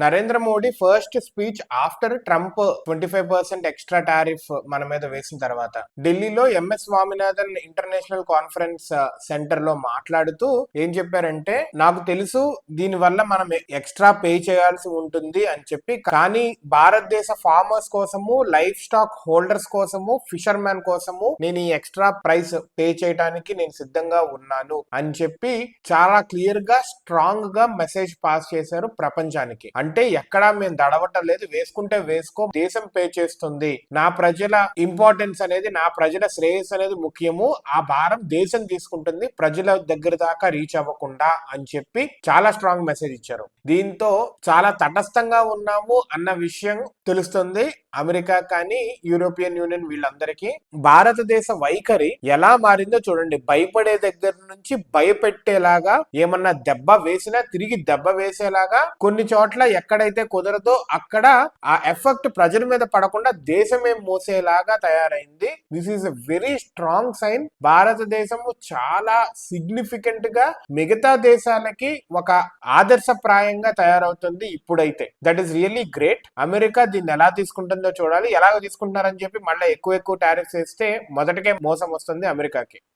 Narendra Modi first speech after Trump 25% extra tariff మన మీద వేసిన తర్వాత ఢిల్లీలో MS Swaminathan international conference centre లో మాట్లాడుతూ ఏం చెప్పారంటే, నాకు తెలుసు దీని వల్ల మనం ఎక్స్ట్రా పే చేయాల్సి ఉంటుంది అని చెప్పి, కానీ భారతదేశ ఫార్మర్స్ కోసము, లైఫ్ స్టాక్ హోల్డర్స్ కోసము, ఫిషర్ మ్యాన్ కోసము నేను ఈ ఎక్స్ట్రా ప్రైస్ పే చేయడానికి నేను సిద్ధంగా ఉన్నాను అని చెప్పి చాలా క్లియర్ గా స్ట్రాంగ్ గా మెసేజ్ పాస్ చేశారు ప్రపంచానికి. అంటే ఎక్కడా మేము దడవటం లేదు, వేసుకుంటే వేసుకో, దేశం పే చేస్తుంది, నా ప్రజల ఇంపార్టెన్స్ అనేది, నా ప్రజల శ్రేయస్సు అనేది ముఖ్యము, ఆ భారం దేశం తీసుకుంటుంది, ప్రజల దగ్గర దాకా రీచ్ అవ్వకుండా అని చెప్పి చాలా స్ట్రాంగ్ మెసేజ్ ఇచ్చారు. దీంతో చాలా తటస్థంగా ఉన్నాము అన్న విషయం తెలుస్తుంది అమెరికా కానీ యూరోపియన్ యూనియన్ వీళ్ళందరికీ. భారతదేశ వైఖరి ఎలా మారిందో చూడండి. భయపడే దగ్గర నుంచి భయపెట్టేలాగా, ఏమన్నా దెబ్బ వేసినా తిరిగి దెబ్బ వేసేలాగా, కొన్ని చోట్ల ఎక్కడైతే కుదరదో అక్కడ ఆ ఎఫెక్ట్ ప్రజల మీద పడకుండా దేశమే మోసేలాగా తయారైంది. This is a very strong sign. భారతదేశము చాలా సిగ్నిఫికెంట్ గా మిగతా దేశాలకి ఒక ఆదర్శప్రాయంగా తయారవుతుంది ఇప్పుడైతే. That is really great. America దీన్ని ఎలా తీసుకుంటుందో చూడాలి. ఎలాగ తీసుకుంటున్నారని చెప్పి మళ్ళీ ఎక్కువ టారిఫ్స్ వేస్తే మొదటికే మోసం వస్తుంది అమెరికాకి.